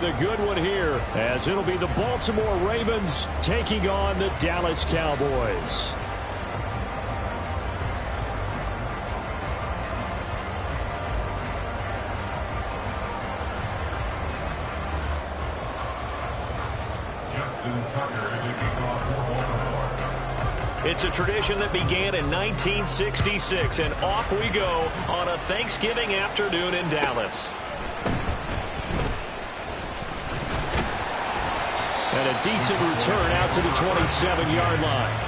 A good one here, as it'll be the Baltimore Ravens taking on the Dallas Cowboys. It's a tradition that began in 1966, and off we go on a Thanksgiving afternoon in Dallas. And a decent return out to the 27-yard line.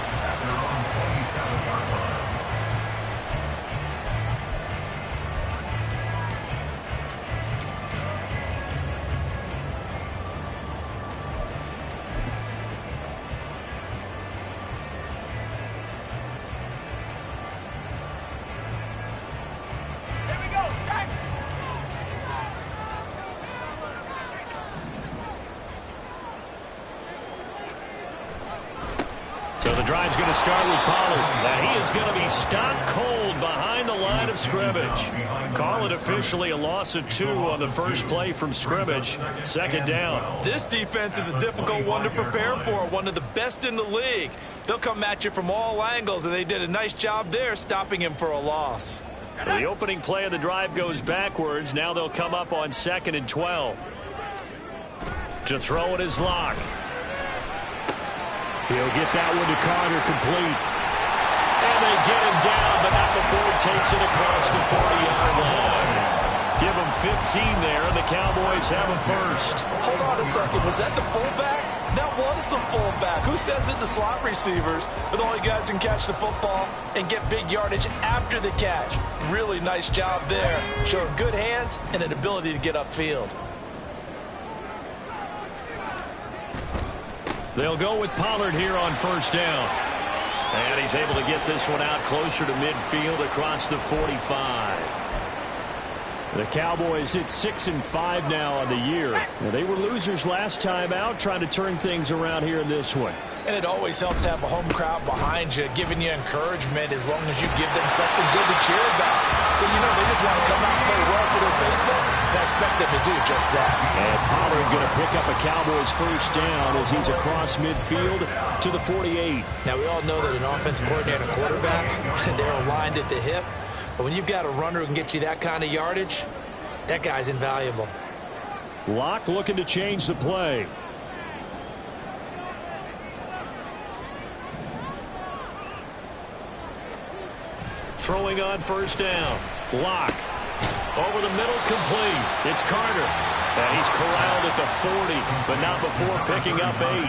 Drive's going to start with Pollard. Now he is going to be stopped cold behind the line of scrimmage. Call it officially a loss of 2 on the first play from scrimmage. Second down. This defense is a difficult one to prepare for, one of the best in the league. They'll come at you from all angles, and they did a nice job there stopping him for a loss. So the opening play of the drive goes backwards. Now they'll come up on 2nd and 12. To throw it is Locke. He'll get that one to Carter, complete. And they get him down, but not before he takes it across the 40-yard line. Give him 15 there, and the Cowboys have a first. Hold on a second. Was that the fullback? That was the fullback. Who says it? The slot receivers are the only guys who can catch the football and get big yardage after the catch. Really nice job there. Showing good hands and an ability to get upfield. They'll go with Pollard here on first down. And he's able to get this one out closer to midfield across the 45. The Cowboys hit 6-5 now on the year. Now, they were losers last time out, trying to turn things around here in this one. And it always helps to have a home crowd behind you, giving you encouragement as long as you give them something good to cheer about. So, you know, they just want to come out and play well for their faithful, and I expect them to do just that. And Pollard going to pick up a Cowboys first down as he's across midfield to the 48. Now, we all know that an offensive coordinator and quarterback, they're aligned at the hip. But when you've got a runner who can get you that kind of yardage, that guy's invaluable. Locke looking to change the play. Throwing on first down. Locke. Over the middle, complete. It's Carter. And he's corralled at the 40, but not before picking up 8.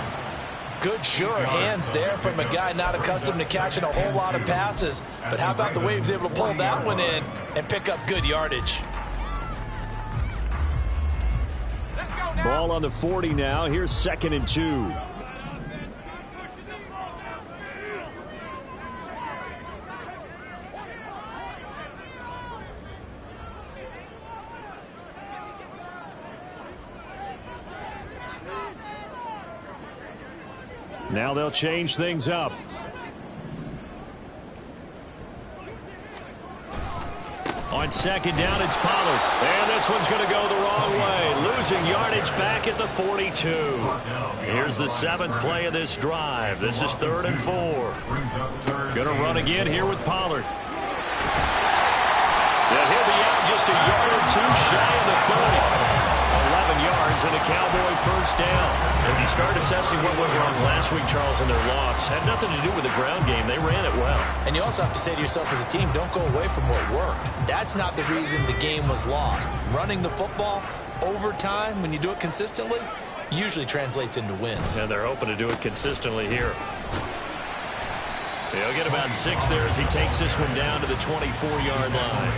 Good, sure hands there from a guy not accustomed to catching a whole lot of passes. But how about the way he was able to pull that one in and pick up good yardage? Ball on the 40 now. Here's 2nd and 2. Now they'll change things up. On second down, it's Pollard. And this one's going to go the wrong way. Losing yardage back at the 42. Here's the 7th play of this drive. This is 3rd and 4. Going to run again here with Pollard. And he'll be out just a yard or 2 shy of the 30. 11 yards and a Cowboy first down. If you start assessing what went wrong last week, Charles, in their loss, had nothing to do with the ground game. They ran it well. And you also have to say to yourself as a team, don't go away from what worked. That's not the reason the game was lost. Running the football over time, when you do it consistently, usually translates into wins. And they're hoping to do it consistently here. He'll get about 6 there as he takes this one down to the 24-yard line.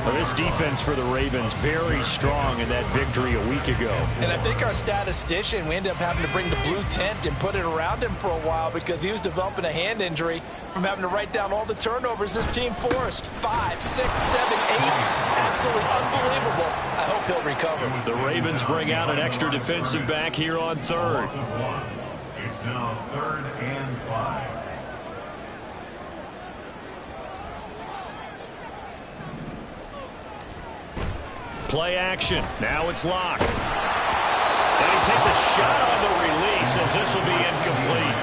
Well, this defense for the Ravens very strong in that victory a week ago. And I think our statistician, we ended up having to bring the blue tent and put it around him for a while because he was developing a hand injury from having to write down all the turnovers this team forced. 5, 6, 7, 8. Absolutely unbelievable. I hope he'll recover. The Ravens bring out an extra defensive back here on 3rd. It's now 3rd and 5. Play action. Now it's Locke. Has a shot on the release as this will be incomplete.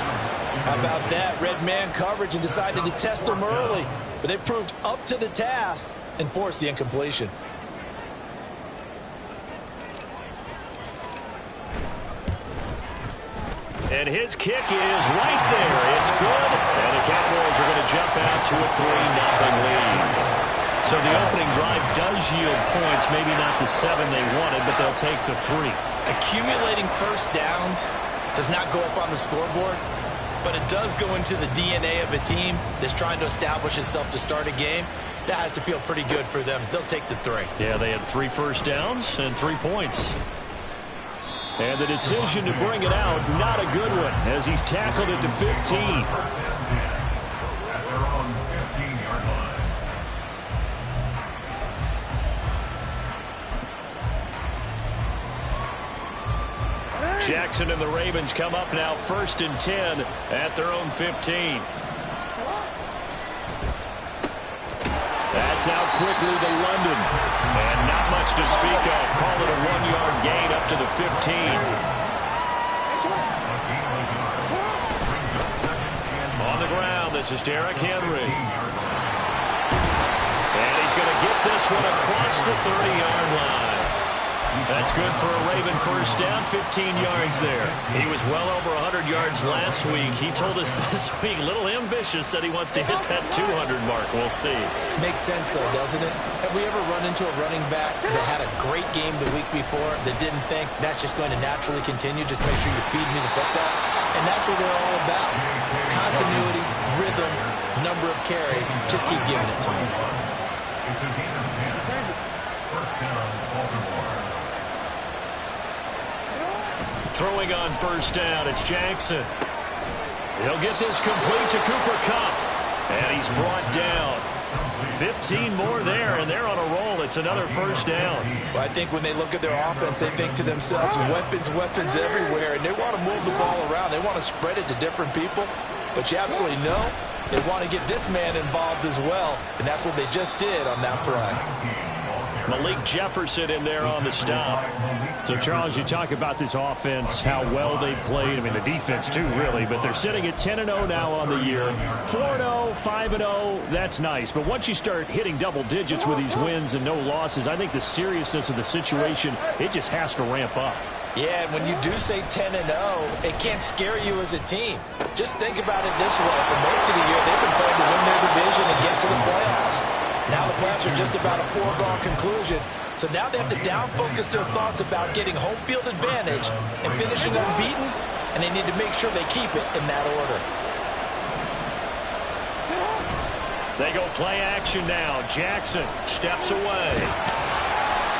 How about that? Red man coverage and decided to test him early. But they proved up to the task and forced the incompletion. And his kick is right there. It's good. And the Cowboys are going to jump out to a 3-0 lead. So the opening drive does yield points. Maybe not the 7 they wanted, but they'll take the 3. Accumulating first downs does not go up on the scoreboard, but it does go into the DNA of a team that's trying to establish itself to start a game. That has to feel pretty good for them. They'll take the 3. Yeah, they had 3 first downs and 3 points. And the decision to bring it out, not a good one, as he's tackled at the 15. At their own 15-yard line. Jackson and the Ravens come up now 1st and 10 at their own 15. That's out quickly to London. And not much to speak of. Call it a 1-yard gain up to the 15. On the ground, this is Derrick Henry. And he's going to get this one across the 30-yard line. That's good for a Raven first down, 15 yards there. He was well over 100 yards last week. He told us this week, a little ambitious, said he wants to hit that 200 mark. We'll see. Makes sense, though, doesn't it? Have we ever run into a running back that had a great game the week before that didn't think that's just going to naturally continue? Just make sure you feed me the football. And that's what they're all about. Continuity, rhythm, number of carries. Just keep giving it to him. It's a gain of 10. First down, Baltimore. Throwing on first down, it's Jackson. He'll get this complete to Cooper Kupp. And he's brought down. 15 more there, and they're on a roll. It's another first down. Well, I think when they look at their offense, they think to themselves, weapons everywhere, and they want to move the ball around. They want to spread it to different people. But you absolutely know they want to get this man involved as well, and that's what they just did on that play. Malik Jefferson in there on the stop. So, Charles, you talk about this offense, how well they've played. I mean, the defense, too, really. But they're sitting at 10-0 now on the year. 4-0, 5-0, that's nice. But once you start hitting double digits with these wins and no losses, I think the seriousness of the situation, it just has to ramp up. Yeah, and when you do say 10-0, it can't scare you as a team. Just think about it this way. For most of the year, they've been playing to win their division and get to the playoffs. Now the playoffs are just about a foregone conclusion. So now they have to down-focus their thoughts about getting home field advantage and finishing unbeaten, and they need to make sure they keep it in that order. They go play action now. Jackson steps away.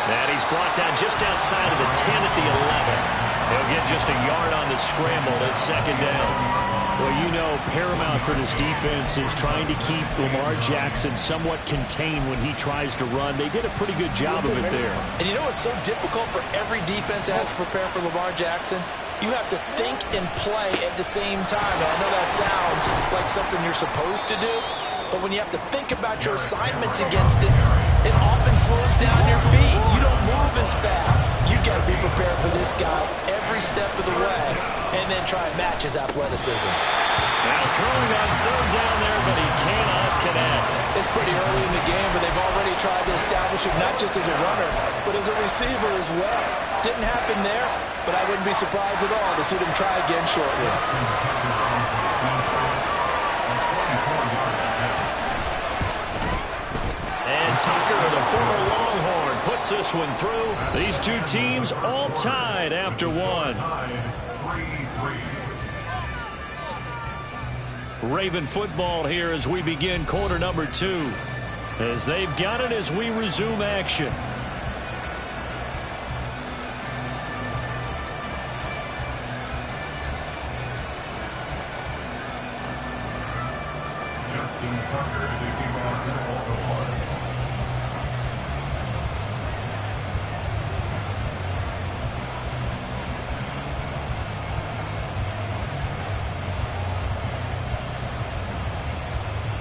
And he's brought down just outside of the 10 at the 11. He'll get just a yard on the scramble. It's 2nd down. Well, you know, paramount for this defense is trying to keep Lamar Jackson somewhat contained when he tries to run. They did a pretty good job of it there. And you know what's so difficult for every defense that has to prepare for Lamar Jackson? You have to think and play at the same time. And I know that sounds like something you're supposed to do, but when you have to think about your assignments against it, it often slows down your feet. You don't move as fast. You got to be prepared for this guy every step of the way and then try and match his athleticism. Now throwing on 3rd down there, but he cannot connect. It's pretty early in the game, but they've already tried to establish him not just as a runner, but as a receiver as well. Didn't happen there, but I wouldn't be surprised at all to see them try again shortly. And Tucker, the former Longhorn, puts this one through. These two teams all tied after one. Raven football here as we begin quarter number 2. As they've got it as we resume action. Justin Tucker taking on Baltimore.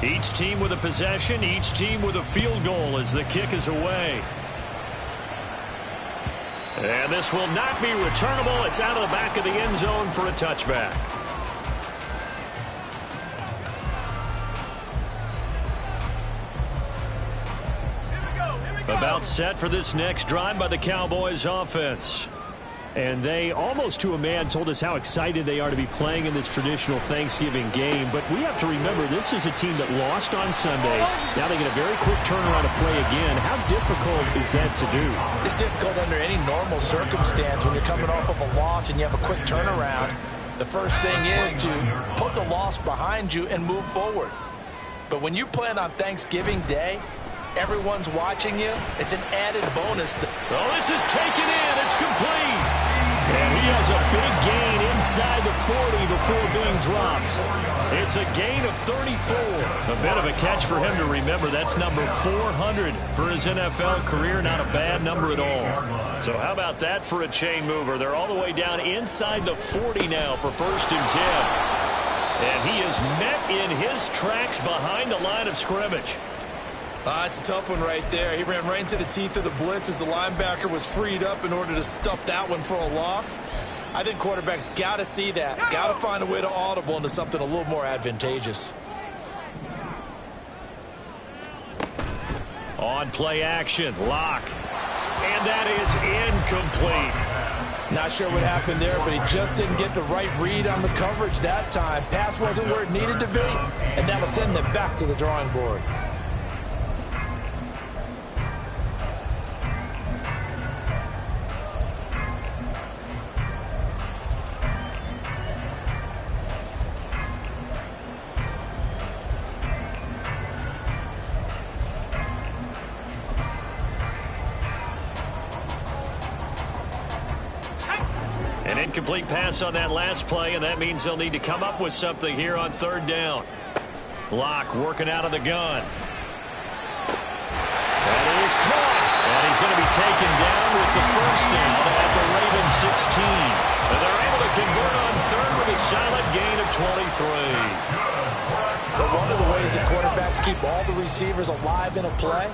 Each team with a possession, each team with a field goal as the kick is away. And this will not be returnable. It's out of the back of the end zone for a touchback. About set for this next drive by the Cowboys offense. And they, almost to a man, told us how excited they are to be playing in this traditional Thanksgiving game. But we have to remember, this is a team that lost on Sunday. Now they get a very quick turnaround to play again. How difficult is that to do? It's difficult under any normal circumstance when you're coming off of a loss and you have a quick turnaround. The first thing is to put the loss behind you and move forward. But when you plan on Thanksgiving Day, everyone's watching you. It's an added bonus. Oh, this is taken in. It's complete. And he has a big gain inside the 40 before being dropped. It's a gain of 34. A bit of a catch for him to remember. That's number 400 for his NFL career. Not a bad number at all. So how about that for a chain mover? They're all the way down inside the 40 now for 1st and 10. And he is met in his tracks behind the line of scrimmage. It's a tough one right there. He ran right into the teeth of the blitz as the linebacker was freed up in order to stuff that one for a loss. I think quarterbacks got to see that. Got to find a way to audible into something a little more advantageous. On play action, Locke. And that is incomplete. Not sure what happened there, but he just didn't get the right read on the coverage that time. Pass wasn't where it needed to be, and that'll send them back to the drawing board. An incomplete pass on that last play, and that means they'll need to come up with something here on 3rd down. Locke working out of the gun. That is caught. And he's going to be taken down with the 1st down at the Ravens 16. And they're able to convert on 3rd with a solid gain of 23. But one of the ways that quarterbacks keep all the receivers alive in a play,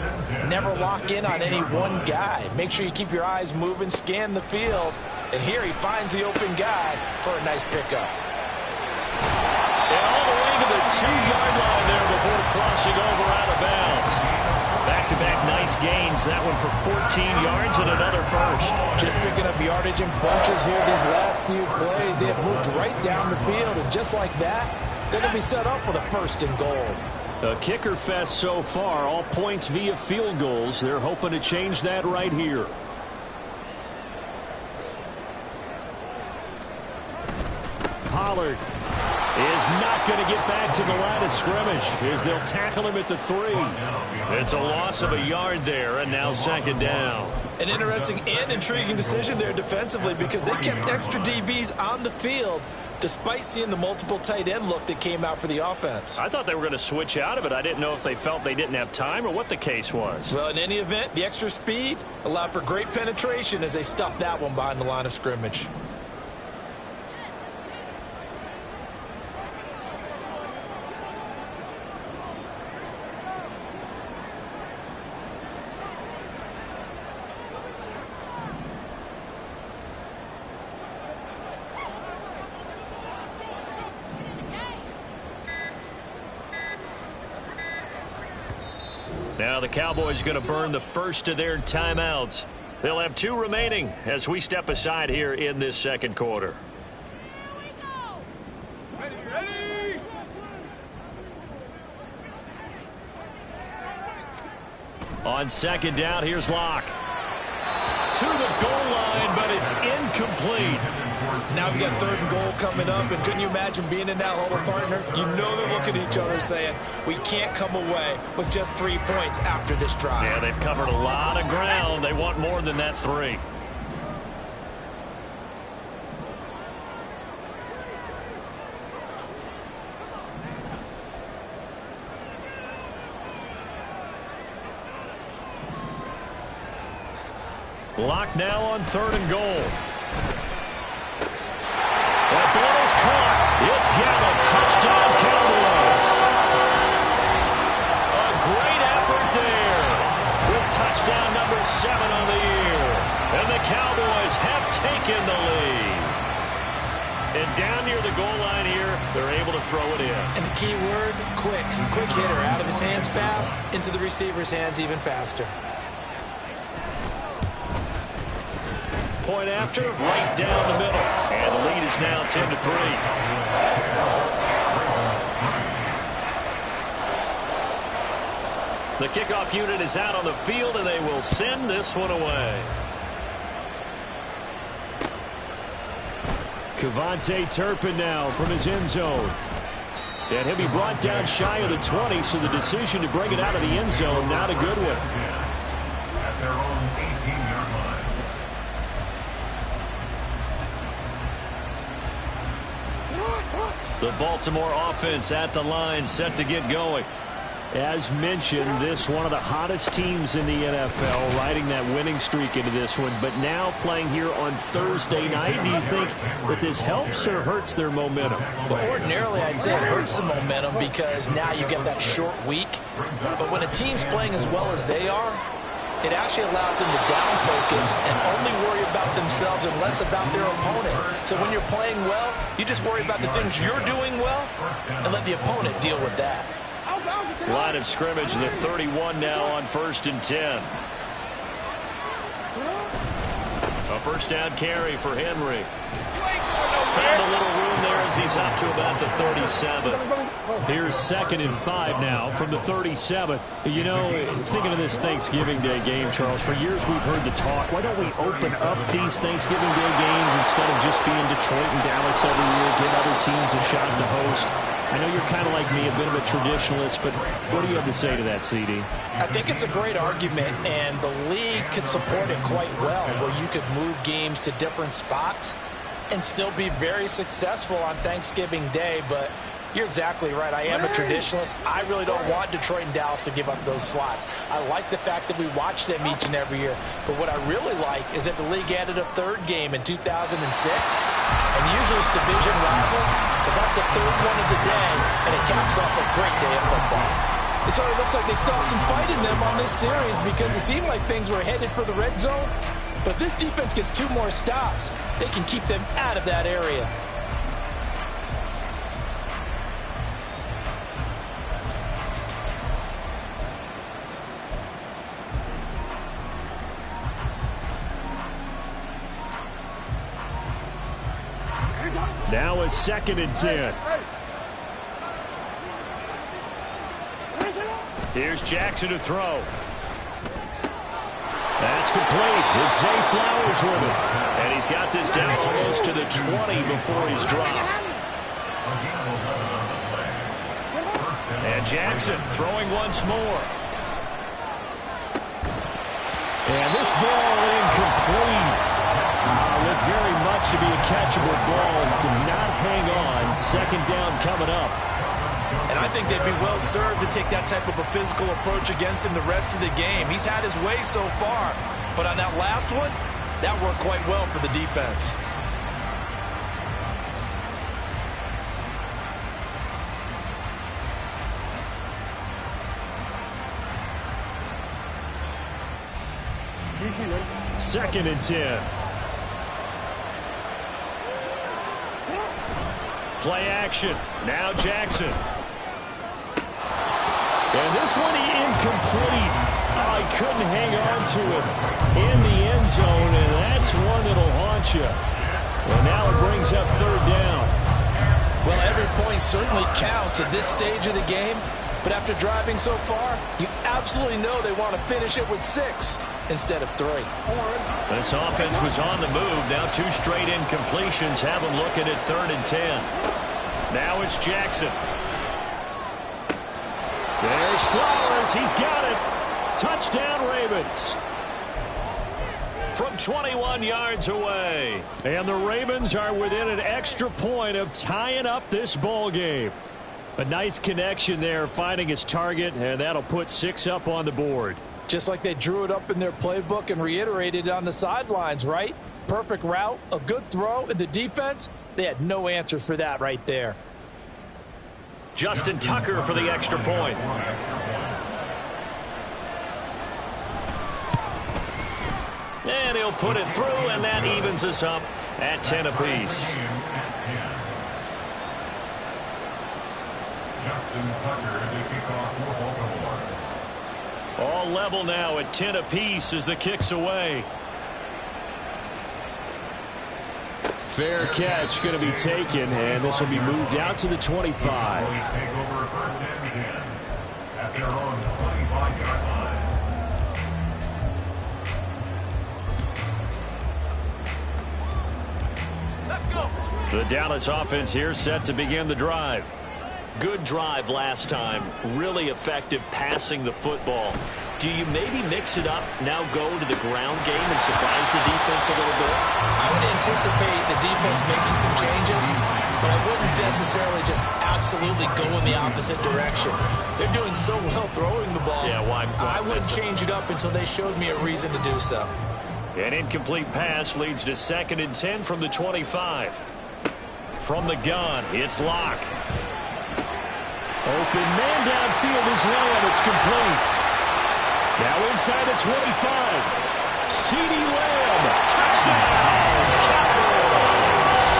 never lock in on any one guy. Make sure you keep your eyes moving, scan the field, and here he finds the open guy for a nice pickup. And all the way to the 2-yard line there before crossing over out of bounds. Back-to-back nice gains. That one for 14 yards and another first. Just picking up yardage in bunches here these last few plays. They have moved right down the field, and just like that, they're going to be set up with a 1st and goal. A kicker fest so far. All points via field goals. They're hoping to change that right here. Pollard is not going to get back to the line of scrimmage as they'll tackle him at the 3. It's a loss of a yard there, and now 2nd down. An interesting and intriguing decision there defensively because they kept extra DBs on the field despite seeing the multiple tight end look that came out for the offense. I thought they were going to switch out of it. I didn't know if they felt they didn't have time or what the case was. Well, in any event, the extra speed allowed for great penetration as they stuffed that one behind the line of scrimmage. Now the Cowboys going to burn the first of their timeouts. They'll have 2 remaining as we step aside here in this 2nd quarter. Ready. On 2nd down, here's Locke. To the goal line, but it's incomplete. Now we got 3rd and goal coming up, and couldn't you imagine being in that huddle, partner? You know they're looking at each other saying, we can't come away with just 3 points after this drive. Yeah, they've covered a lot of ground. They want more than that 3. Locke now on 3rd and goal. That ball is caught. It's Gallup. Touchdown, Cowboys. A great effort there with touchdown number 7 on the year. And the Cowboys goal line here. They're able to throw it in. And the key word, quick. Quick hitter. Out of his hands fast, into the receiver's hands even faster. Point after, right down the middle. And the lead is now 10-3. The kickoff unit is out on the field, and they will send this one away. KaVontae Turpin now from his end zone. And he'll be brought down shy of the 20, so the decision to bring it out of the end zone, not a good one. At their own 18-yard line. The Baltimore offense at the line, set to get going. As mentioned, this one of the hottest teams in the NFL, riding that winning streak into this one, but now playing here on Thursday night. Do you think that this helps or hurts their momentum? Well, ordinarily, I'd say it hurts the momentum because now you get that short week. But when a team's playing as well as they are, it actually allows them to down focus and only worry about themselves and less about their opponent. So when you're playing well, you just worry about the things you're doing well and let the opponent deal with that. Line of scrimmage, the 31 now on 1st and 10. A first down carry for Henry. Found a little room there as he's up to about the 37. Here's 2nd and 5 now from the 37. You know, thinking of this Thanksgiving Day game, Charles, for years we've heard the talk. Why don't we open up these Thanksgiving Day games instead of just being Detroit and Dallas every year, give other teams a shot to host? I know you're kind of like me, a bit of a traditionalist, but what do you have to say to that, CD? I think it's a great argument, and the league could support it quite well, where you could move games to different spots and still be very successful on Thanksgiving Day. But you're exactly right. I am a traditionalist. I really don't want Detroit and Dallas to give up those slots. I like the fact that we watch them each and every year. But what I really like is that the league added a third game in 2006. And usually it's division rivals, but that's the third one of the day, and it caps off a great day of football. It sort of looks like they still have some fight in them on this series because it seemed like things were headed for the red zone. But if this defense gets 2 more stops, they can keep them out of that area. Now a 2nd and 10. Here's Jackson to throw. That's complete with Zay Flowers with it. And he's got this down almost to the 20 before he's dropped. And Jackson throwing once more. And this ball incomplete. Looked very much to be a catchable ball. Did not hang on. 2nd down coming up. And I think they'd be well served to take that type of a physical approach against him the rest of the game. He's had his way so far. But on that last one, that worked quite well for the defense. Second and 10. Play action. Now Jackson. And this one incomplete. Oh, he couldn't hang on to it in the end zone, and that's one that'll haunt you. And now it brings up 3rd down. Well, every point certainly counts at this stage of the game, but after driving so far, you absolutely know they want to finish it with 6 instead of 3. This offense was on the move. Now 2 straight incompletions have them looking at 3rd and 10. Now it's Jackson. There's Flowers. He's got it. Touchdown, Ravens. From 21 yards away. And the Ravens are within an extra point of tying up this ball game. A nice connection there, finding his target, and that'll put 6 up on the board. Just like they drew it up in their playbook and reiterated it on the sidelines, right? Perfect route, a good throw, and the defense, they had no answer for that right there. Justin Tucker for the extra point. And he'll put it through, and that evens us up at 10 apiece. Justin Tucker to kick off for Baltimore. All level now at 10 apiece as the kick's away. Fair catch going to be taken, and this will be moved out to the 25. Cowboys take over first and 10 at their own 25-yard line. The Dallas offense here set to begin the drive. Good drive last time. Really effective passing the football. Do you maybe mix it up, now go to the ground game and surprise the defense a little bit? I would anticipate the defense making some changes, but I wouldn't necessarily just absolutely go in the opposite direction. They're doing so well throwing the ball. Yeah, why I wouldn't change it up until they showed me a reason to do so. An incomplete pass leads to 2nd and 10 from the 25. From the gun, it's Locke. Open man downfield is Lamb. It's complete. Now inside the 25. CeeDee Lamb. Touchdown. Cowboys.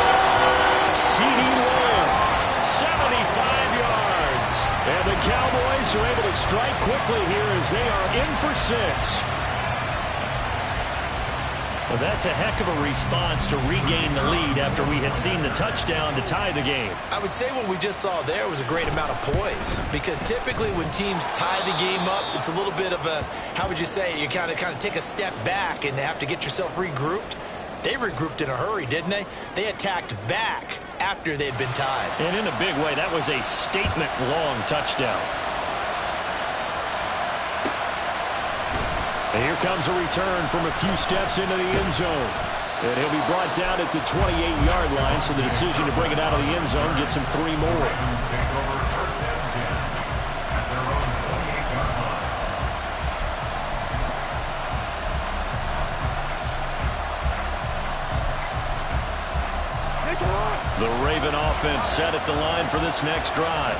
CeeDee Lamb. 75 yards. And the Cowboys are able to strike quickly here as they are in for 6. Well, that's a heck of a response to regain the lead after we had seen the touchdown to tie the game. I would say what we just saw there was a great amount of poise, because typically when teams tie the game up, it's a little bit of a, how would you say, you kind of take a step back and have to get yourself regrouped. They regrouped in a hurry, didn't they? They attacked back after they'd been tied. And in a big way, that was a statement-long touchdown. And here comes a return from a few steps into the end zone. And he'll be brought down at the 28-yard line, so the decision to bring it out of the end zone gets him 3 more. Take over first and 10 at their own 28-yard line. The Raven offense set at the line for this next drive.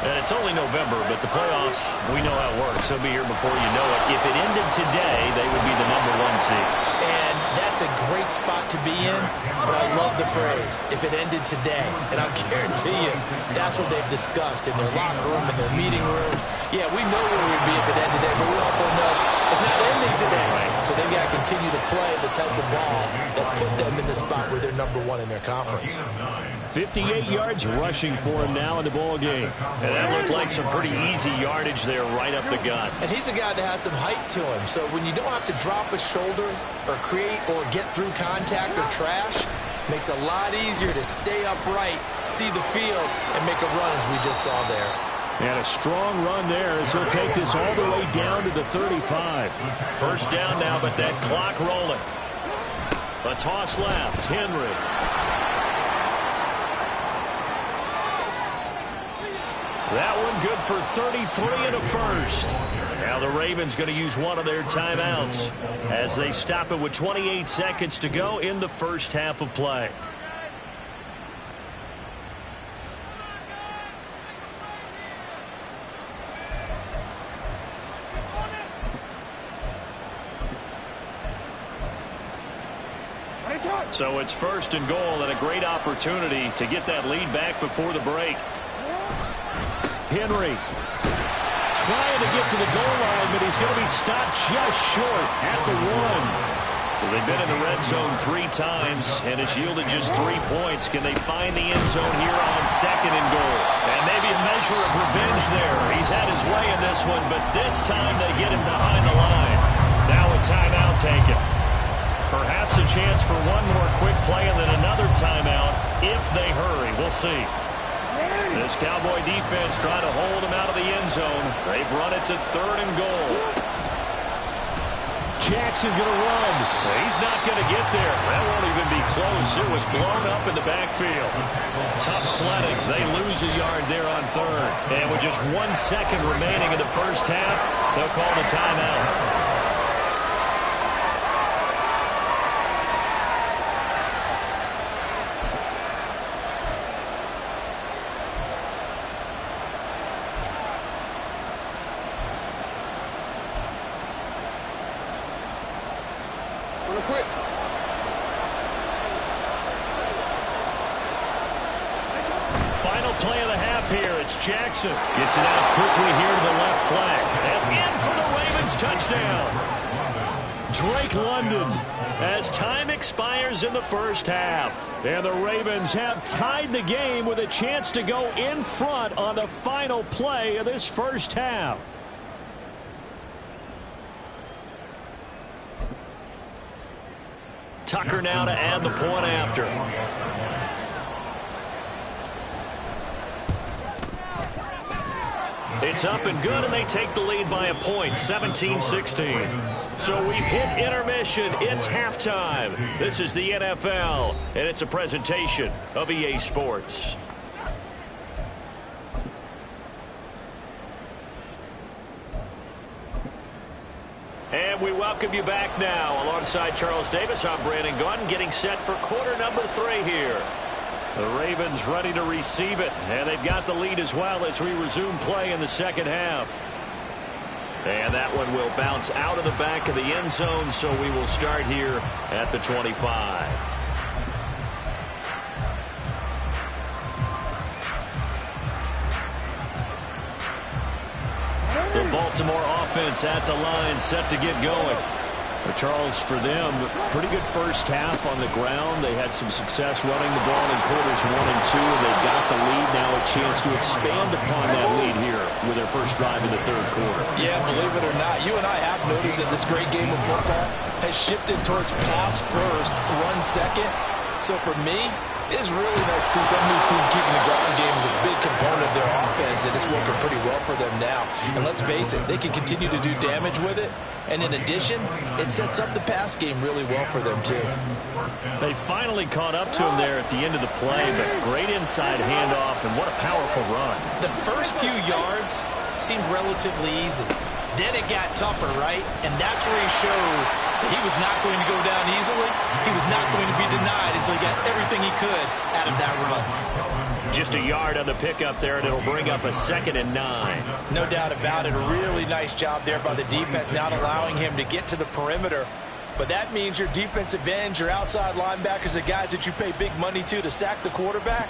And it's only November, but the playoffs, we know how it works. They'll be here before you know it. If it ended today, they would be the #1 seed. And that's a great spot to be in, but I love the phrase, if it ended today. And I'll guarantee you, that's what they've discussed in their locker room, in their meeting rooms. Yeah, we know where we'd be if it ended today, but we also know it's not ending today. So they've got to continue to play the type of ball that put them in the spot where they're #1 in their conference. 58 yards rushing for him now in the ball game. And that looked like some pretty easy yardage there right up the gut. And he's a guy that has some height to him. So when you don't have to drop a shoulder or create or get through contact or trash, makes it a lot easier to stay upright, see the field, and make a run as we just saw there. And a strong run there as he'll take this all the way down to the 35. First down now, but that clock rolling. A toss left, Henry. That one good for 33 and a first. Now the Ravens going to use one of their timeouts as they stop it with 28 seconds to go in the first half of play. So it's 1st and goal and a great opportunity to get that lead back before the break. Henry trying to get to the goal line, but he's going to be stopped just short at the 1. So they've been in the red zone 3 times, and it's yielded just 3 points. Can they find the end zone here on 2nd and goal? And maybe a measure of revenge there. He's had his way in this one, but this time they get him behind the line. Now a timeout taken. Perhaps a chance for one more quick play and then another timeout if they hurry. We'll see. This Cowboy defense trying to hold him out of the end zone. They've run it to 3rd and goal. Jackson going to run. He's not going to get there. That won't even be close. It was blown up in the backfield. Tough sledding. They lose a yard there on 3rd. And with just 1 second remaining in the first half, they'll call the timeout. Final final play of the half here. It's Jackson. Gets it out quickly here to the left flank. And in for the Ravens touchdown. Drake London as time expires in the first half. And the Ravens have tied the game with a chance to go in front on the final play of this first half. Tucker now to add the point after. It's up and good, and they take the lead by a point, 17-16. So we've hit intermission. It's halftime. This is the NFL, and it's a presentation of EA Sports. And we welcome you back now. Alongside Charles Davis, I'm Brandon Gaudin, getting set for quarter number 3 here. The Ravens ready to receive it, and they've got the lead as well as we resume play in the second half. And that one will bounce out of the back of the end zone, so we will start here at the 25. The Baltimore offense at the line, set to get going. Charles, for them, pretty good first half on the ground. They had some success running the ball in quarters 1 and 2, and they've got the lead now, a chance to expand upon that lead here with their first drive in the third quarter. Yeah, believe it or not, you and I have noticed that this great game of football has shifted towards pass first, run second. So for me, it is really nice to see some of these teams keeping the ground game as a big component of their offense, and it's working pretty well for them now. And let's face it, they can continue to do damage with it. And in addition, it sets up the pass game really well for them, too. They finally caught up to him there at the end of the play, but great inside handoff, and what a powerful run. The first few yards seemed relatively easy. Then it got tougher, right? And that's where he showed he was not going to go down easily. He was not going to be denied until he got everything he could out of that run. Just a yard on the pickup there, and it'll bring up a 2nd and 9. No doubt about it. A really nice job there by the defense, not allowing him to get to the perimeter. But that means your defensive ends, your outside linebackers, the guys that you pay big money to sack the quarterback,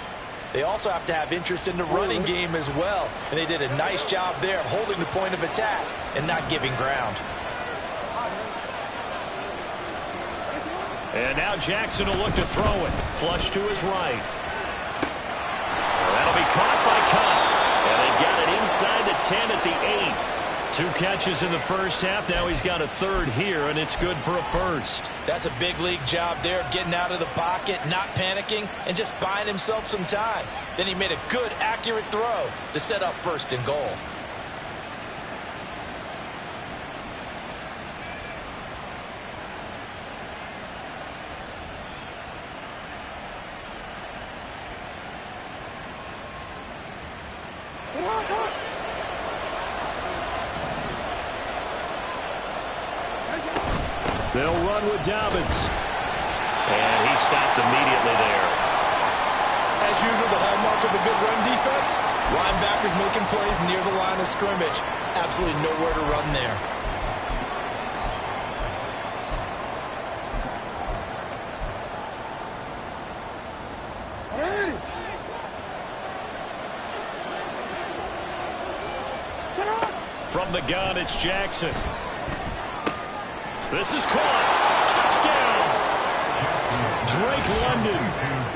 they also have to have interest in the running game as well. And they did a nice job there of holding the point of attack and not giving ground. And now Jackson will look to throw it. Flush to his right. That'll be caught by Cup. And they've got it inside the 10 at the 8. 2 catches in the first half. Now he's got a third here, and it's good for a first. That's a big league job there of getting out of the pocket, not panicking, and just buying himself some time. Then he made a good, accurate throw to set up 1st and goal. They'll run with Dobbins. And he stopped immediately there. As usual, the hallmark of a good run defense, linebackers making plays near the line of scrimmage. Absolutely nowhere to run there. From the gun, it's Jackson. This is caught. Touchdown. Drake London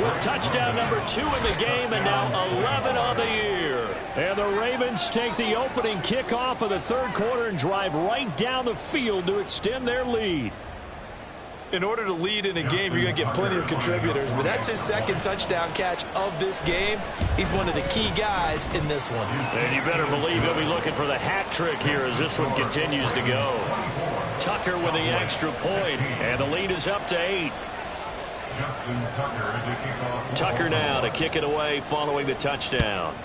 with touchdown number 2 in the game, and now 11 on the year. And the Ravens take the opening kickoff of the third quarter and drive right down the field to extend their lead. In order to lead in a game, you're going to get plenty of contributors, but that's his 2nd touchdown catch of this game. He's one of the key guys in this one. And you better believe he'll be looking for the hat trick here as this one continues to go. Tucker with the extra point, and the lead is up to 8. Tucker now to kick it away following the touchdown.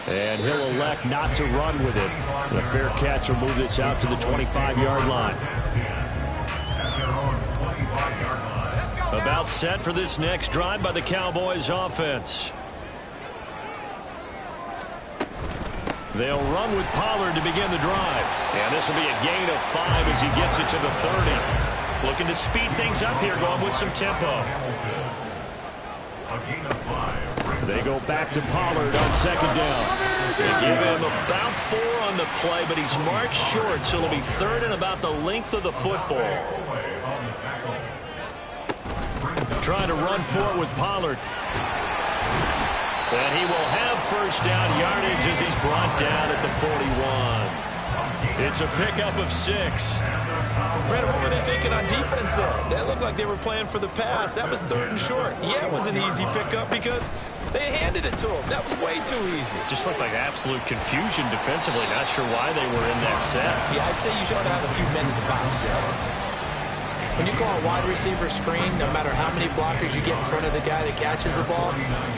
And he'll elect not to run with it. The fair catch will move this out to the 25-yard line. About set for this next drive by the Cowboys offense. They'll run with Pollard to begin the drive. And this will be a gain of 5 as he gets it to the 30. Looking to speed things up here, going with some tempo. A gain of 5. They go back to Pollard on second down. They give him about 4 on the play, but he's marked short, so it'll be third and about the length of the football. Trying to run for it with Pollard. And he will have first down yardage as he's brought down at the 41. It's a pickup of 6. Brandon, what were they thinking on defense there? That looked like they were playing for the pass. That was third and short. Yeah, it was an easy pickup because they handed it to him. That was way too easy. Just looked like absolute confusion defensively. Not sure why they were in that set. Yeah, I'd say you should have a few men in the box there. When you call a wide receiver screen, no matter how many blockers you get in front of the guy that catches the ball,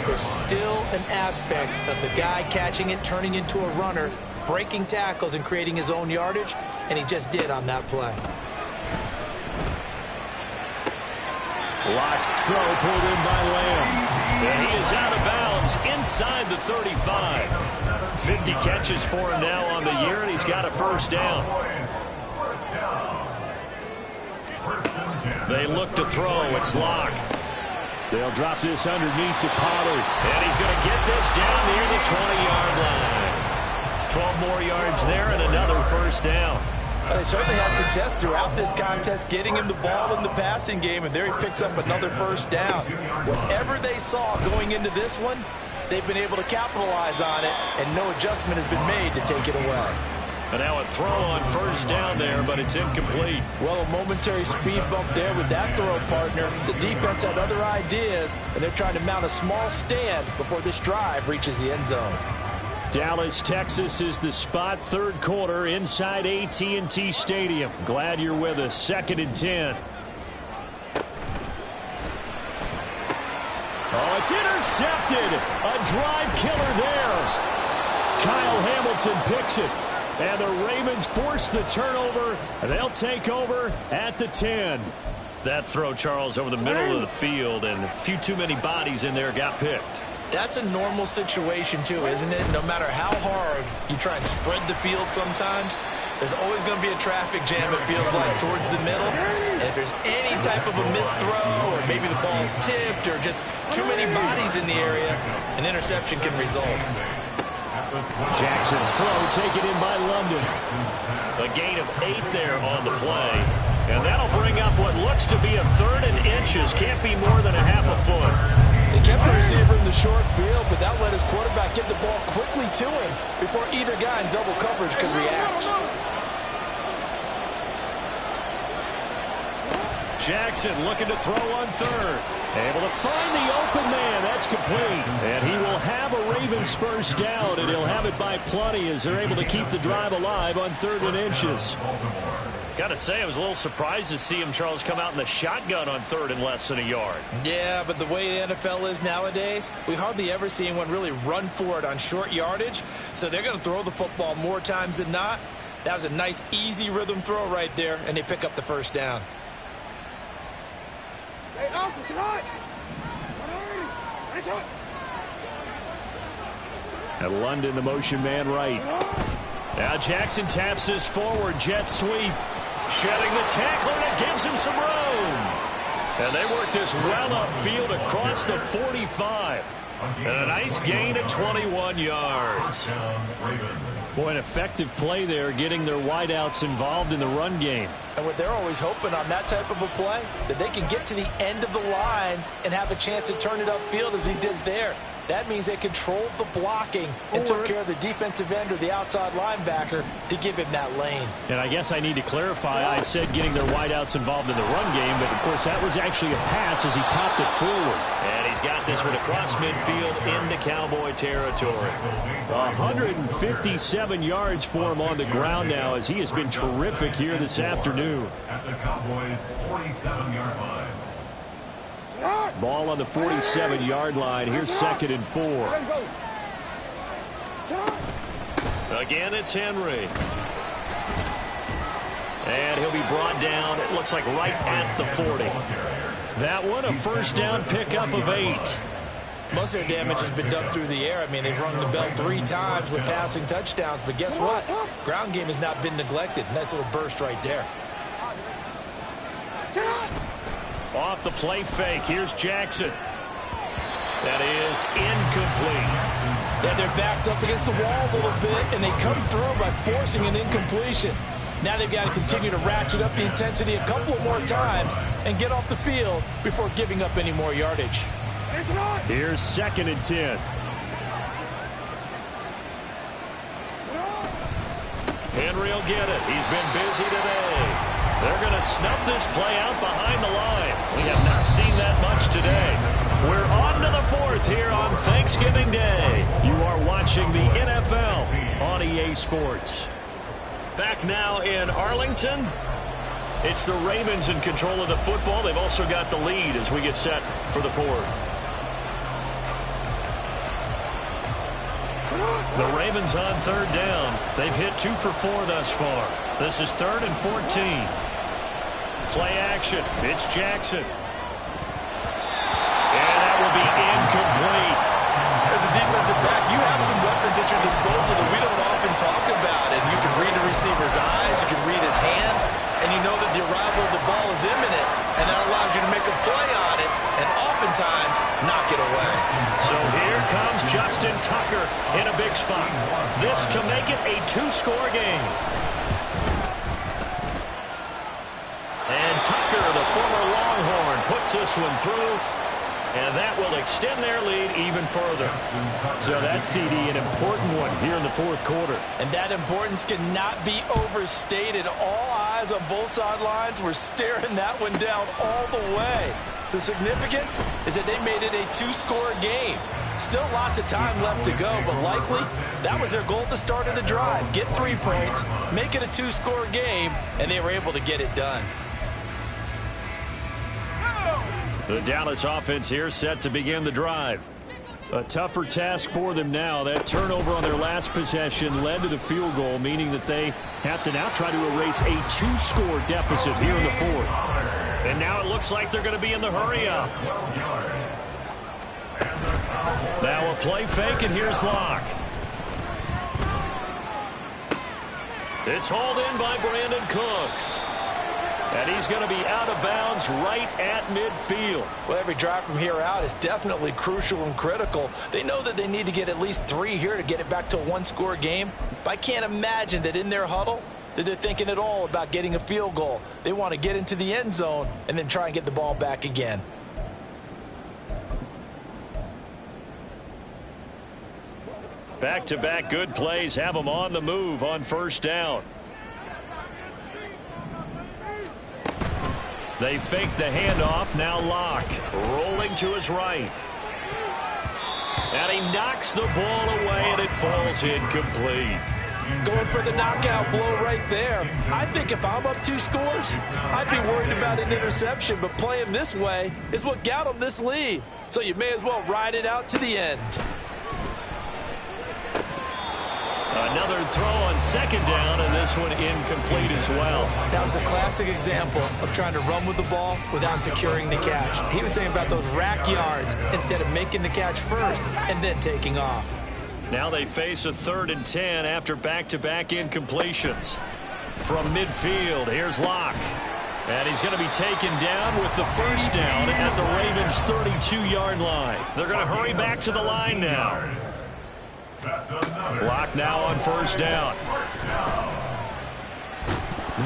there's still an aspect of the guy catching it, turning into a runner, breaking tackles and creating his own yardage, and he just did on that play. Locked throw pulled in by Lamb. And he is out of bounds inside the 35. 50 catches for him now on the year, and he's got a first down. They look to throw. It's Locke. They'll drop this underneath to Pollard. And he's going to get this down near the 20-yard line. 12 more yards there and another first down. They certainly had success throughout this contest, getting him the ball in the passing game, and there he picks up another first down. Whatever they saw going into this one, they've been able to capitalize on it, and no adjustment has been made to take it away. And now a throw on first down there, but it's incomplete. Well, a momentary speed bump there with that throw, partner. The defense had other ideas, and they're trying to mount a small stand before this drive reaches the end zone. Dallas, Texas is the spot. Third quarter inside AT&T Stadium. Glad you're with us. 2nd and 10. Oh, it's intercepted. A drive killer there. Kyle Hamilton picks it. And the Ravens force the turnover. And they'll take over at the 10. That throw, Charles, over the middle of the field. And a few too many bodies in there got picked. That's a normal situation, too, isn't it? No matter how hard you try and spread the field sometimes, there's always going to be a traffic jam, it feels like, towards the middle. And if there's any type of a missed throw, or maybe the ball's tipped, or just too many bodies in the area, an interception can result. Jackson's throw taken in by London. A gain of 8 there on the play. And that'll bring up what looks to be a 3rd and inches. Can't be more than a half a foot. They kept the receiver in the short field, but that let his quarterback get the ball quickly to him before either guy in double coverage could react. Jackson looking to throw on 3rd. Able to find the open man. That's complete. And he will have a Ravens first down, and he'll have it by plenty as they're able to keep the drive alive on 3rd and inches. Got to say, I was a little surprised to see him, Charles, come out in the shotgun on 3rd and less than a yard. Yeah, but the way the NFL is nowadays, we hardly ever see anyone really run for it on short yardage. So they're going to throw the football more times than not. That was a nice, easy rhythm throw right there, and they pick up the first down. And London, the motion man right. Now Jackson taps this forward jet sweep. Shedding the tackler, and it gives him some room. And they work this well upfield across the 45. And a nice gain of 21 yards. Boy, an effective play there, getting their wideouts involved in the run game. And what they're always hoping on that type of a play, that they can get to the end of the line and have a chance to turn it upfield as he did there. That means they controlled the blocking and took care of the defensive end or the outside linebacker to give him that lane. And I guess I need to clarify, I said getting their wideouts involved in the run game, but of course that was actually a pass as he popped it forward. And he's got this one across midfield into Cowboy territory. 157 yards for him on the ground now as he has been terrific here this afternoon. At the Cowboys' 47-yard line. Ball on the 47-yard line. Here's 2nd and 4. Again, it's Henry. And he'll be brought down, it looks like right at the 40. That one, a first down pickup of 8. Most of their damage has been done through the air. I mean, they've rung the bell 3 times with passing touchdowns, but guess what? Ground game has not been neglected. Nice little burst right there. Off the play fake, here's Jackson. That is incomplete. Yeah, their back's up against the wall a little bit, and they come through by forcing an incompletion. Now they've got to continue to ratchet up the intensity a couple of more times and get off the field before giving up any more yardage. Here's 2nd and 10. Henry will get it. He's been busy today. They're going to snuff this play out behind the line. We have not seen that much today. We're on to the 4th here on Thanksgiving Day. You are watching the NFL on EA Sports. Back now in Arlington. It's the Ravens in control of the football. They've also got the lead as we get set for the 4th. The Ravens on 3rd down. They've hit 2 for 4 thus far. This is 3rd and 14. Play action. It's Jackson. And that will be incomplete. As a defensive back, you have some weapons at your disposal that we don't often talk about. And you can read the receiver's eyes, you can read his hands, and you know that the arrival of the ball is imminent, and that allows you to make a play on it and oftentimes knock it away. So here comes Justin Tucker in a big spot. This to make it a 2-score game. And Tucker, the former Longhorn, puts this one through. And that will extend their lead even further. So that CD, an important one here in the 4th quarter. And that importance cannot be overstated. All eyes on both sidelines were staring that one down all the way. The significance is that they made it a 2-score game. Still lots of time left to go, but likely that was their goal at the start of the drive. Get 3 points, make it a 2-score game, and they were able to get it done. The Dallas offense here set to begin the drive. A tougher task for them now. That turnover on their last possession led to the field goal, meaning that they have to now try to erase a 2-score deficit here in the 4th. And now it looks like they're going to be in the hurry-up. Now a play fake, and here's Locke. It's hauled in by Brandon Cooks. And he's going to be out of bounds right at midfield. Well, every drive from here out is definitely crucial and critical. They know that they need to get at least 3 here to get it back to a 1-score game. But I can't imagine that in their huddle that they're thinking at all about getting a field goal. They want to get into the end zone and then try and get the ball back again. Back-to-back good plays have them on the move on 1st down. They fake the handoff. Now Locke rolling to his right. And he knocks the ball away, and it falls incomplete. Going for the knockout blow right there. I think if I'm up 2 scores, I'd be worried about an interception. But playing this way is what got them this lead. So you may as well ride it out to the end. Another throw on 2nd down, and this one incomplete as well. That was a classic example of trying to run with the ball without securing the catch. He was thinking about those rack yards instead of making the catch first and then taking off. Now they face a 3rd and 10 after back-to-back incompletions. From midfield, here's Locke. And he's going to be taken down with the 1st down at the Ravens' 32-yard line. They're going to hurry back to the line now. Locke now on 1st down.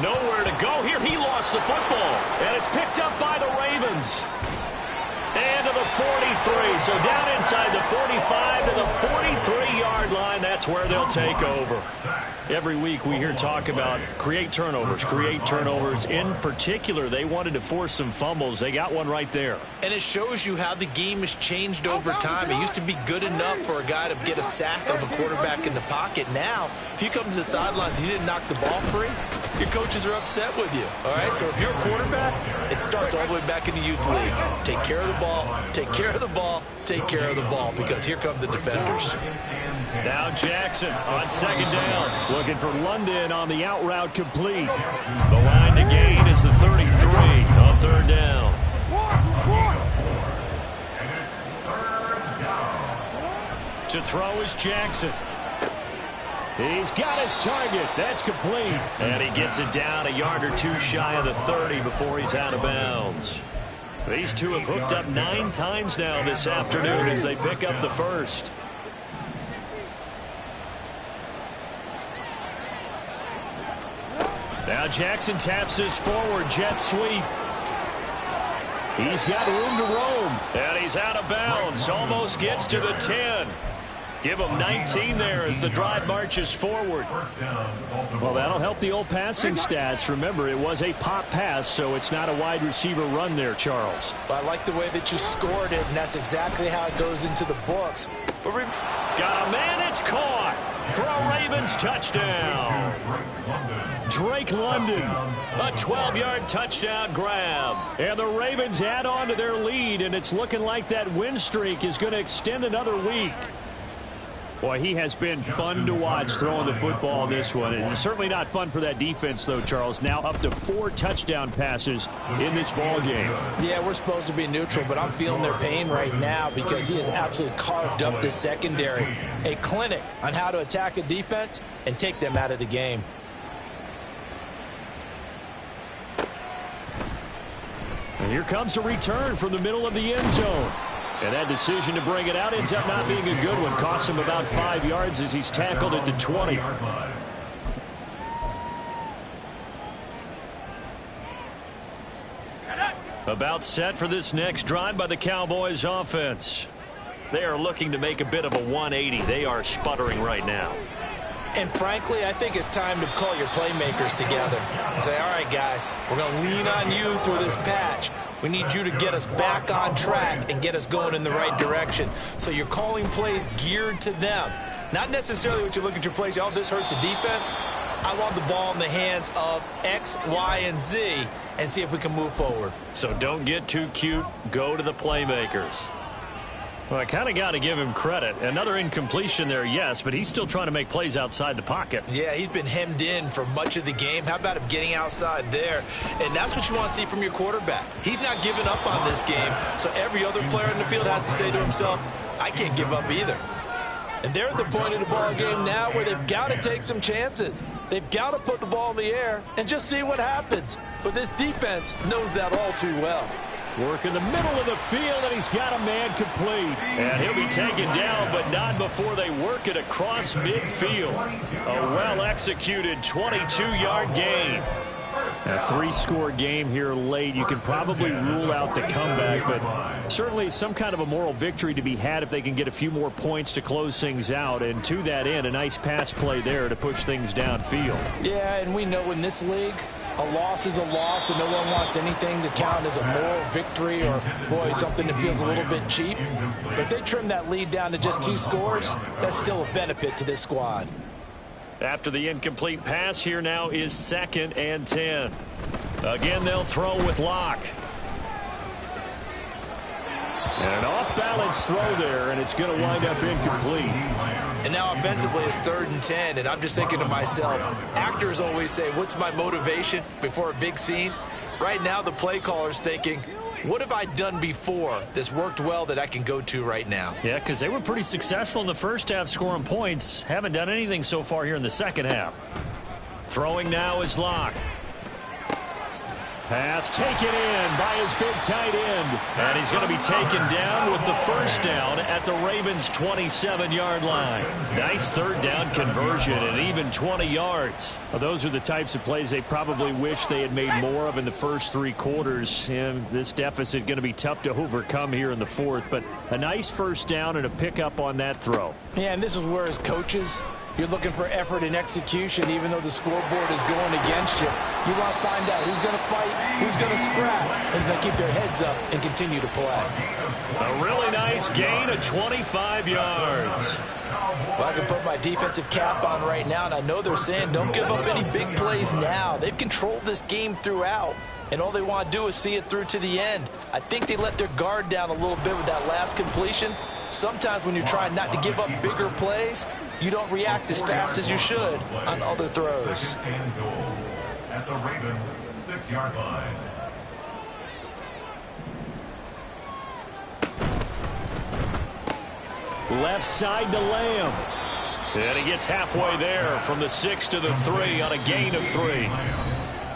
Nowhere to go here. He lost the football. And it's picked up by the Ravens. And to the 43. So down inside the 45 to the 43-yard line. That's where they'll take over. Every week we hear talk about create turnovers. In particular, they wanted to force some fumbles. They got one right there. And it shows you how the game has changed over time. It used to be good enough for a guy to get a sack of a quarterback in the pocket. Now, if you come to the sidelines and you didn't knock the ball free, your coaches are upset with you. All right, so if you're a quarterback, it starts all the way back in the youth leagues. Take care of the ball, take care of the ball, take care of the ball, because here come the defenders. Now Jackson on 2nd down. Looking for London on the out route complete. The line to gain is the 33 on 3rd down. To throw is Jackson. He's got his target. That's complete. And he gets it down a yard or 2 shy of the 30 before he's out of bounds. These two have hooked up 9 times now this afternoon as they pick up the first. Now Jackson taps this forward jet sweep. He's got room to roam. And he's out of bounds. Almost gets to the 10. Give him 19 there as the drive marches forward. Well, that'll help the old passing stats. Remember, it was a pop pass, so it's not a wide receiver run there, Charles. Well, I like the way that you scored it, and that's exactly how it goes into the books. But got a man, it's caught for a Ravens touchdown. Drake London, a 12-yard touchdown grab. And the Ravens add on to their lead, and it's looking like that win streak is going to extend another week. Boy, he has been fun to watch throwing the football this one. It's certainly not fun for that defense, though, Charles. Now up to 4 touchdown passes in this ball game. Yeah, we're supposed to be neutral, but I'm feeling their pain right now because he has absolutely carved up this secondary. A clinic on how to attack a defense and take them out of the game. And here comes a return from the middle of the end zone. And that decision to bring it out ends up not being a good one. Costs him about 5 yards as he's tackled at the 20. About set for this next drive by the Cowboys offense. They are looking to make a bit of a 180. They are sputtering right now. And frankly, I think it's time to call your playmakers together and say, all right, guys, we're going to lean on you through this patch. We need you to get us back on track and get us going in the right direction. So you're calling plays geared to them. Not necessarily what you look at your plays, oh, this hurts the defense. I want the ball in the hands of X, Y, and Z and see if we can move forward. So don't get too cute. Go to the playmakers. Well, I kind of got to give him credit. Another incompletion there, yes, but he's still trying to make plays outside the pocket. Yeah, he's been hemmed in for much of the game. How about him getting outside there? And that's what you want to see from your quarterback. He's not giving up on this game, so every other player in the field has to say to himself, I can't give up either. And they're at the point of the ball game now where they've got to take some chances. They've got to put the ball in the air and just see what happens. But this defense knows that all too well. Work in the middle of the field, and he's got a man complete. And he'll be taken down, but not before they work it across midfield. A well-executed 22-yard gain. A 3-score game here late. You can probably rule out the comeback, but certainly some kind of a moral victory to be had if they can get a few more points to close things out. And to that end, a nice pass play there to push things downfield. Yeah, and we know in this league, a loss is a loss, and no one wants anything to count as a moral victory or, boy, something that feels a little bit cheap. But if they trim that lead down to just 2 scores, that's still a benefit to this squad. After the incomplete pass, here now is 2nd and 10. Again, they'll throw with Locke. And an off-balance throw there, and it's going to wind up incomplete. And now offensively it's 3rd and 10, and I'm just thinking to myself, actors always say, what's my motivation before a big scene? Right now the play caller's thinking, what have I done before that's worked well that I can go to right now? Yeah, because they were pretty successful in the first half scoring points. Haven't done anything so far here in the second half. Throwing now is Locke. Pass taken in by his big tight end. And he's going to be taken down with the first down at the Ravens' 27-yard line. Nice 3rd down conversion and even 20 yards. Well, those are the types of plays they probably wish they had made more of in the first 3 quarters. And this deficit going to be tough to overcome here in the 4th. But a nice first down and a pickup on that throw. Yeah, and this is where as coaches, you're looking for effort and execution, even though the scoreboard is going against you. You want to find out who's going to fight, who's going to scrap, who's going to keep their heads up and continue to play. A really nice gain of 25 yards. Well, I can put my defensive cap on right now, and I know they're saying don't give up any big plays now. They've controlled this game throughout, and all they want to do is see it through to the end. I think they let their guard down a little bit with that last completion. Sometimes when you're trying not to give up bigger plays, you don't react as fast as you should on other throws. At the Ravens' 6-yard line. Left side to Lamb. And he gets halfway there from the 6 to the 3 on a gain of 3.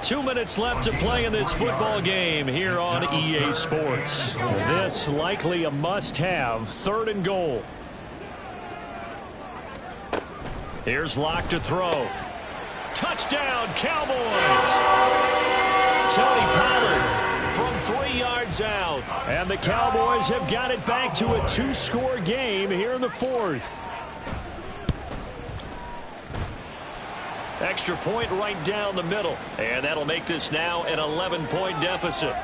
2 minutes left to play in this football game here on EA Sports. This likely a must-have, 3rd and goal. Here's Locke to throw. Touchdown, Cowboys! Tony Pollard from 3 yards out. And the Cowboys have got it back to a 2-score game here in the 4th. Extra point right down the middle. And that'll make this now an 11-point deficit.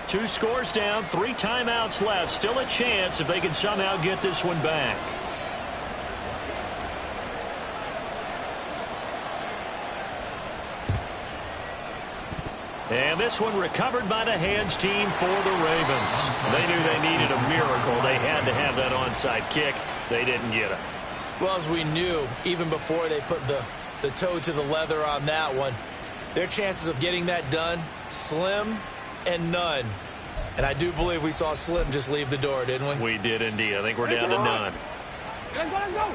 2 scores down, 3 timeouts left. Still a chance if they can somehow get this one back. And this one recovered by the hands team for the Ravens. They knew they needed a miracle. They had to have that onside kick. They didn't get it. Well, as we knew, even before they put the toe to the leather on that one, their chances of getting that done, slim and none. And I do believe we saw Slim just leave the door, didn't we? We did indeed. I think we're down to none. Let's go.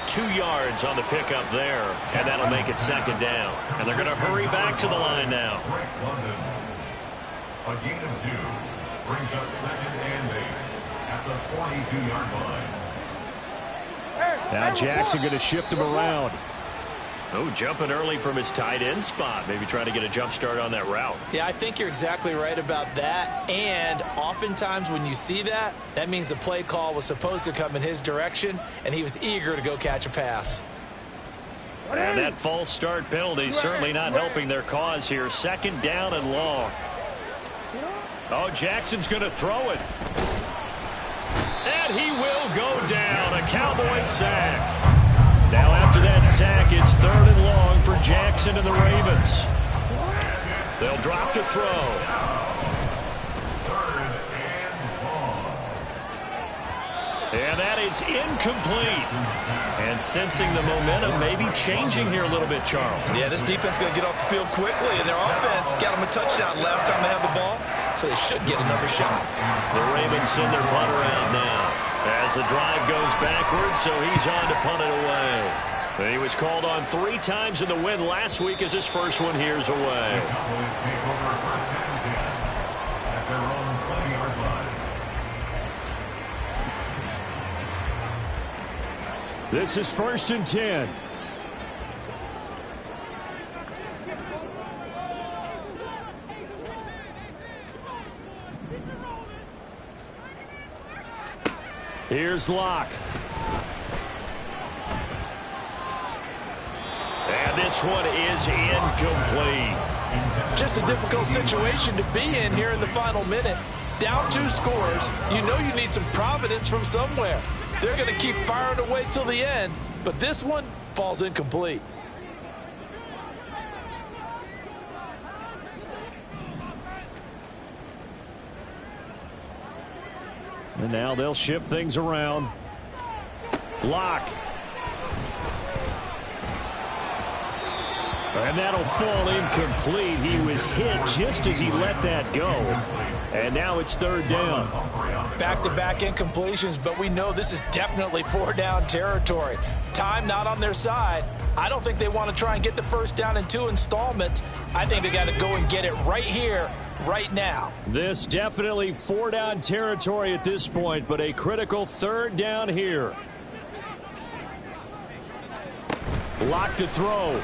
2 yards on the pickup there, and that'll make it 2nd down. And they're going to hurry back to the line now. A gain of 2 brings up 2nd and 8 at the 42-yard line. Now Jackson going to shift him around. Oh, jumping early from his tight end spot. Maybe trying to get a jump start on that route. Yeah, I think you're exactly right about that. And oftentimes when you see that, that means the play call was supposed to come in his direction, and he was eager to go catch a pass. And that false start penalty certainly not helping their cause here. 2nd down and long. Oh, Jackson's going to throw it. And he will go down. A Cowboys sack. Now after that sack, it's 3rd and long for Jackson and the Ravens. They'll drop to throw. 3rd and long. And that is incomplete. And sensing the momentum maybe changing here a little bit, Charles. Yeah, this defense is going to get off the field quickly, and their offense got them a touchdown last time they had the ball, so they should get another shot. The Ravens send their punter out now as the drive goes backwards, so he's on to punt it away. He was called on 3 times in the win last week as his first one here's away. The Cowboys take over 1st and 10 at their own 20-yard line. This is 1st and 10. Here's Locke. And this one is incomplete. Just a difficult situation to be in here in the final minute. Down 2 scores. You know you need some providence from somewhere. They're going to keep firing away till the end, but this one falls incomplete. And now they'll shift things around. Locke. And that'll fall incomplete. He was hit just as he let that go. And now it's 3rd down. Back-to-back incompletions, but we know this is definitely 4-down territory. Time not on their side. I don't think they want to try and get the 1st down in 2 installments. I think they got to go and get it right here, right now. This definitely 4-down territory at this point, but a critical 3rd down here. Locke to throw.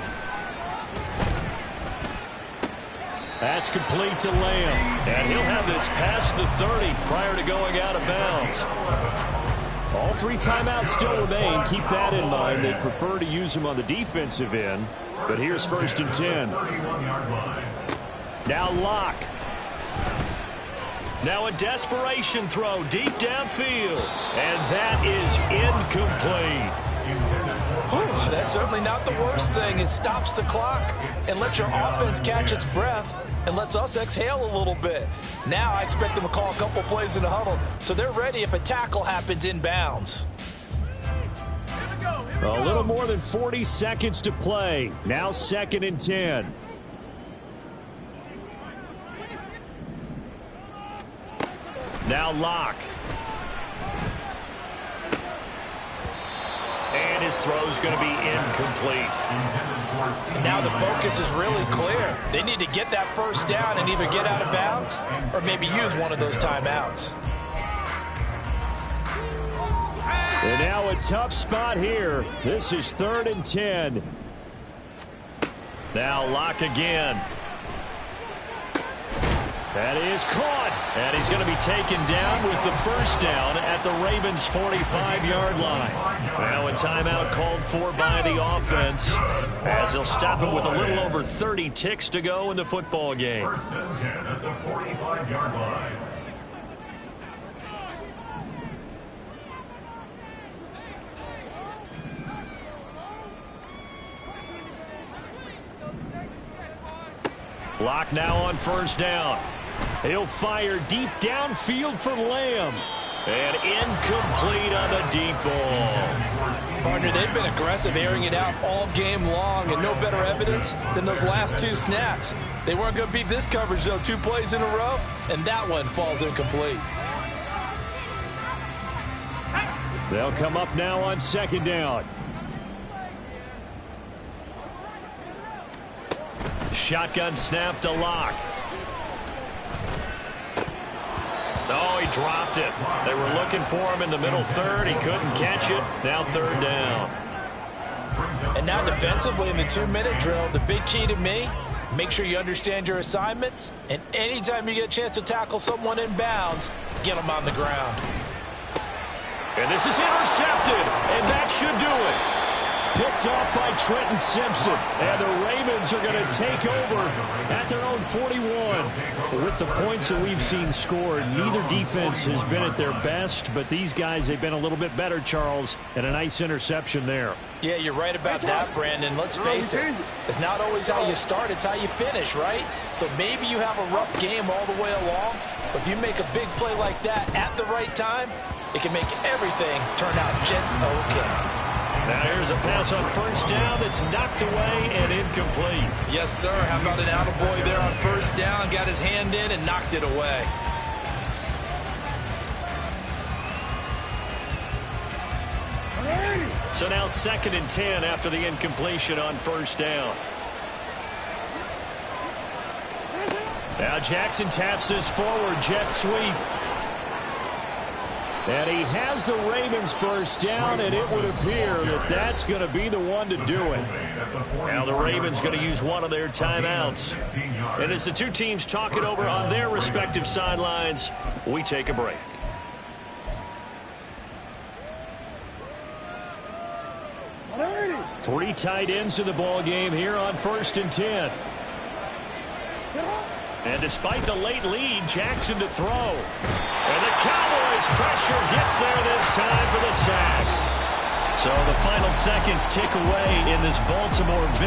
That's complete to Lamb. And he'll have this past the 30 prior to going out of bounds. All 3 timeouts still remain. Keep that in mind. They'd prefer to use them on the defensive end. But here's 1st and 10. Now Locke. Now a desperation throw deep downfield. And that is incomplete. Whew, that's certainly not the worst thing. It stops the clock and lets your offense catch its breath and lets us exhale a little bit. Now I expect them to call a couple plays in the huddle, so they're ready if a tackle happens inbounds. A little more than 40 seconds to play. Now 2nd and 10. Now Locke. And his throw's going to be incomplete. And now the focus is really clear. They need to get that first down and either get out of bounds or maybe use one of those timeouts. And now a tough spot here. This is 3rd and 10. Now Locke again. That is caught. And he's going to be taken down with the first down at the Ravens' 45-yard line. Now a timeout called for by the offense as they'll stop it with a little over 30 ticks to go in the football game. 1st and 10 at the 45-yard line. Locke now on first down. He'll fire deep downfield for Lamb. And incomplete on the deep ball. Partner, they've been aggressive, airing it out all game long, and no better evidence than those last 2 snaps. They weren't going to beat this coverage, though, 2 plays in a row, and that one falls incomplete. They'll come up now on 2nd down. Shotgun snap to Locke. Oh, he dropped it. They were looking for him in the middle third. He couldn't catch it. Now 3rd down. And now defensively in the 2-minute drill, the big key to me, make sure you understand your assignments, and anytime you get a chance to tackle someone in bounds, get them on the ground. And this is intercepted, and that should do it. Picked off by Trenton Simpson, and the Ravens are going to take over at their own 41. With the points that we've seen scored, neither defense has been at their best, but these guys, they've been a little bit better, Charles, and a nice interception there. Yeah, you're right about that, Brandon. Let's face it, it's not always how you start, it's how you finish, right? So maybe you have a rough game all the way along, but if you make a big play like that at the right time, it can make everything turn out just okay. Now here's a pass on first down that's knocked away and incomplete. Yes, sir. How about an attaboy there on first down? Got his hand in and knocked it away. So now 2nd and 10 after the incompletion on first down. Now Jackson taps this forward jet sweep. And he has the Ravens first down, and it would appear that that's going to be the one to do it. Now the Ravens going to use one of their timeouts. And as the 2 teams talk it over on their respective sidelines, we take a break. Three tight ends in the ball game here on 1st and 10. And despite the late lead, Jackson to throw. And the Cowboys pressure gets there this time for the sack. So the final seconds tick away in this Baltimore victory.